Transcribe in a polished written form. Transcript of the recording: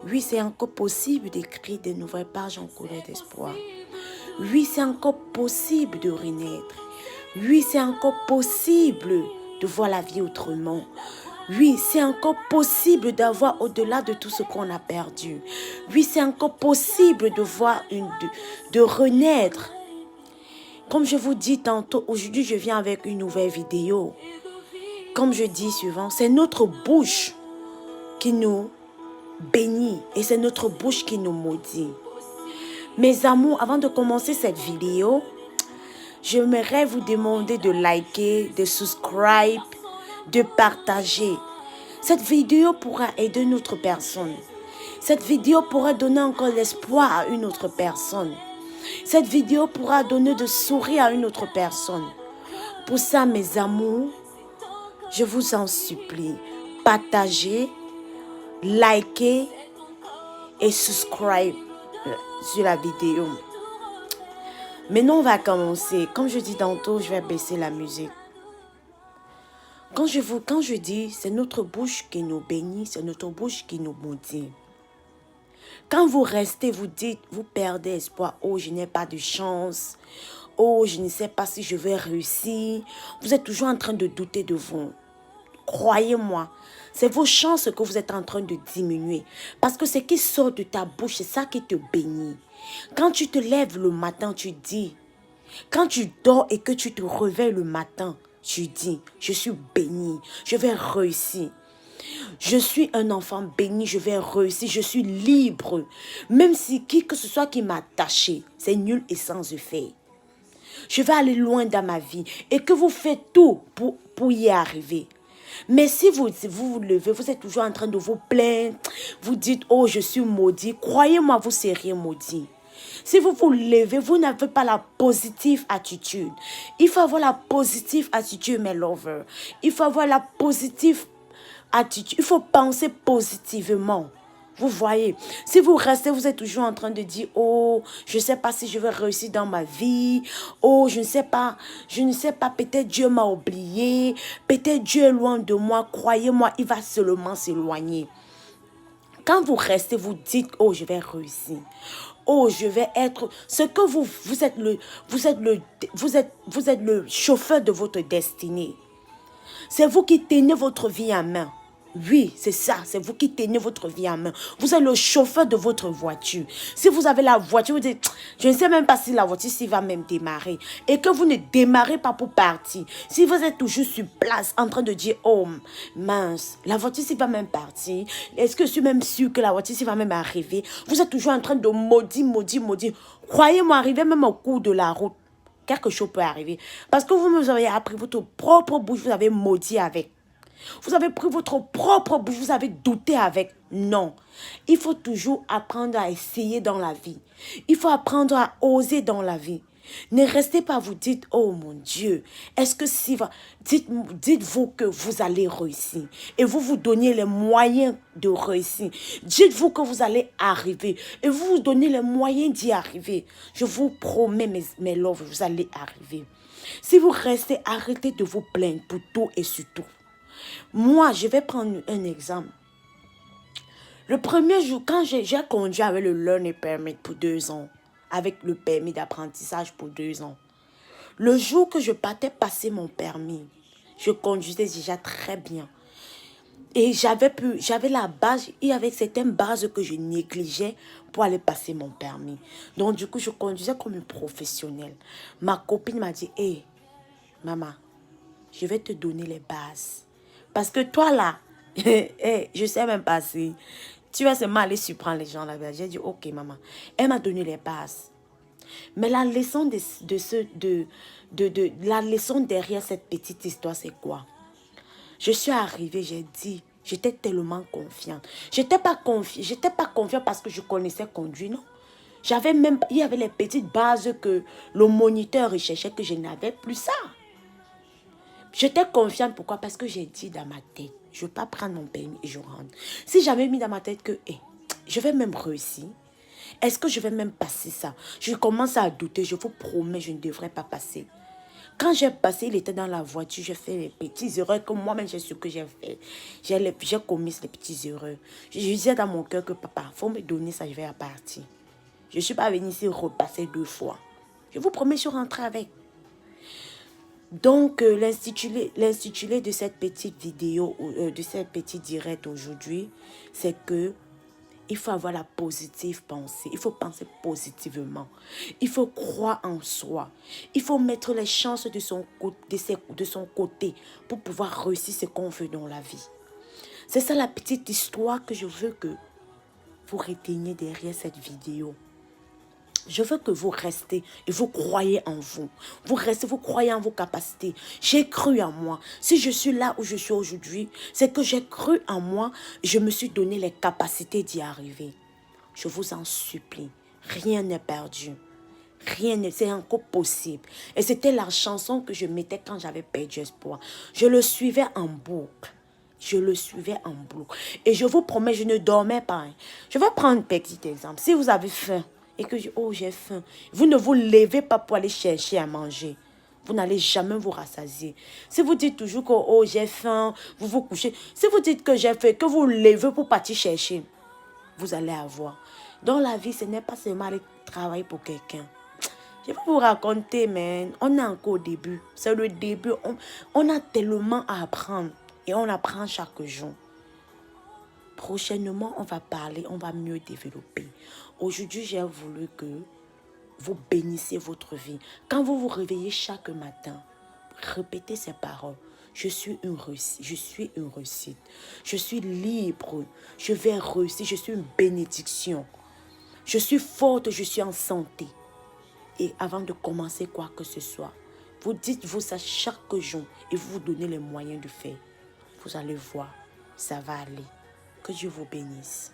Oui, c'est encore possible d'écrire de nouvelles pages en couleur d'espoir. Oui, c'est encore possible de renaître. Oui, c'est encore possible de voir la vie autrement. Oui, c'est encore possible d'avoir au-delà de tout ce qu'on a perdu. Oui, c'est encore possible de voir de renaître. Comme je vous dis tantôt, aujourd'hui je viens avec une nouvelle vidéo. Comme je dis souvent, c'est notre bouche qui nous bénit et c'est notre bouche qui nous maudit. Mes amours, avant de commencer cette vidéo, j'aimerais vous demander de liker, de subscribe, de partager. Cette vidéo pourra aider une autre personne. Cette vidéo pourra donner encore l'espoir à une autre personne. Cette vidéo pourra donner de sourire à une autre personne. Pour ça, mes amours, je vous en supplie, partagez, likez et subscribe sur la vidéo. Maintenant, on va commencer. Comme je dis tantôt, je vais baisser la musique. Quand je dis, c'est notre bouche qui nous bénit, c'est notre bouche qui nous maudit. Quand vous restez, vous dites, vous perdez espoir. Oh, je n'ai pas de chance. Oh, je ne sais pas si je vais réussir. Vous êtes toujours en train de douter de vous. Croyez-moi, c'est vos chances que vous êtes en train de diminuer. Parce que ce qui sort de ta bouche, c'est ça qui te bénit. Quand tu te lèves le matin, tu dis. Quand tu dors et que tu te réveilles le matin, tu dis, je suis béni, je vais réussir. Je suis un enfant béni, je vais réussir, je suis libre. Même si qui que ce soit qui m'a attaché, c'est nul et sans effet. Je vais aller loin dans ma vie et que vous faites tout pour y arriver. Mais si vous levez, vous êtes toujours en train de vous plaindre, vous dites, oh, je suis maudit. Croyez-moi, vous seriez maudit. Si vous vous levez, vous n'avez pas la positive attitude. Il faut avoir la positive attitude, mes lovers. Il faut avoir la positive attitude. Il faut penser positivement. Vous voyez, si vous restez, vous êtes toujours en train de dire, oh, je ne sais pas si je vais réussir dans ma vie. Oh, je ne sais pas, peut-être Dieu m'a oublié. Peut-être Dieu est loin de moi. Croyez-moi, il va seulement s'éloigner. Quand vous restez, vous dites, oh, je vais réussir. Oh, je vais être ce que vous êtes le chauffeur de votre destinée. C'est vous qui tenez votre vie en main. Oui, c'est ça, c'est vous qui tenez votre vie en main. Vous êtes le chauffeur de votre voiture. Si vous avez la voiture, vous dites, je ne sais même pas si la voiture va même démarrer. Et que vous ne démarrez pas pour partir. Si vous êtes toujours sur place en train de dire, oh mince, la voiture va même partir. Est-ce que je suis même sûr que la voiture va même arriver? Vous êtes toujours en train de maudire. Croyez-moi, arriver même au cours de la route, quelque chose peut arriver. Parce que vous avez appris votre propre bouche, vous avez maudit avec. Vous avez pris votre propre bouche, vous avez douté avec. Non. Il faut toujours apprendre à essayer dans la vie. Il faut apprendre à oser dans la vie. Ne restez pas, vous dites, oh mon Dieu, est-ce que si va... Dites-vous que vous allez réussir. Et vous vous donnez les moyens de réussir. Dites-vous que vous allez arriver. Et vous vous donnez les moyens d'y arriver. Je vous promets, mes loves, vous allez arriver. Si vous restez, arrêtez de vous plaindre pour tout et sur tout. Moi, je vais prendre un exemple. Le premier jour, quand j'ai conduit avec le Learning Permit pour 2 ans, avec le permis d'apprentissage pour 2 ans, le jour que je partais passer mon permis, je conduisais déjà très bien. Et j'avais la base, il y avait certaines bases que je négligeais pour aller passer mon permis. Donc, du coup, je conduisais comme une professionnelle. Ma copine m'a dit, hé, maman, je vais te donner les bases. Parce que toi, là, je sais même pas si tu vas seulement aller surprendre les gens là-bas. J'ai dit, ok, maman. Elle m'a donné les bases. Mais la leçon la leçon derrière cette petite histoire, c'est quoi? Je suis arrivée, j'ai dit, j'étais tellement confiante. J'étais pas confiante parce que je connaissais conduire, non. Il y avait les petites bases que le moniteur recherchait que je n'avais plus ça. J'étais confiante, pourquoi? Parce que j'ai dit dans ma tête, je ne vais pas prendre mon permis et je rentre. Si j'avais mis dans ma tête que, je vais même réussir, est-ce que je vais même passer ça? Je commence à douter, je vous promets, je ne devrais pas passer. Quand j'ai passé, il était dans la voiture, j'ai fait les petites erreurs que moi-même, j'ai ce que j'ai fait. J'ai commis les petites erreurs. Je disais dans mon cœur que papa, il faut me donner ça, je vais partir. Je ne suis pas venue ici repasser 2 fois. Je vous promets, je suis rentrée avec. Donc, l'intitulé de cette petite vidéo, de cette petite direct aujourd'hui, c'est que il faut avoir la positive pensée. Il faut penser positivement. Il faut croire en soi. Il faut mettre les chances de son côté pour pouvoir réussir ce qu'on veut dans la vie. C'est ça la petite histoire que je veux que vous reteniez derrière cette vidéo. Je veux que vous restez et vous croyez en vous. Vous restez, vous croyez en vos capacités. J'ai cru en moi. Si je suis là où je suis aujourd'hui, c'est que j'ai cru en moi. Je me suis donné les capacités d'y arriver. Je vous en supplie. Rien n'est perdu. Rien n'est, c'est encore possible. Et c'était la chanson que je mettais quand j'avais perdu espoir. Je le suivais en boucle. Je le suivais en boucle. Et je vous promets, je ne dormais pas. Je vais prendre un petit exemple. Si vous avez faim, et que j'ai faim. Vous ne vous levez pas pour aller chercher à manger. Vous n'allez jamais vous rassasier. Si vous dites toujours que j'ai faim, vous vous couchez. Si vous dites que j'ai faim, que vous levez pour partir chercher, vous allez avoir. Dans la vie, ce n'est pas seulement aller travailler pour quelqu'un. Je vais vous raconter, mais on est encore au début. C'est le début. On a tellement à apprendre. Et on apprend chaque jour. Prochainement, on va parler, on va mieux développer. Aujourd'hui, j'ai voulu que vous bénissiez votre vie. Quand vous vous réveillez chaque matin, répétez ces paroles. Je suis une réussite. Je suis une réussite. Je suis libre. Je vais réussir. Je suis une bénédiction. Je suis forte. Je suis en santé. Et avant de commencer quoi que ce soit, vous dites-vous ça chaque jour et vous vous donnez les moyens de faire. Vous allez voir, ça va aller. Que Dieu vous bénisse.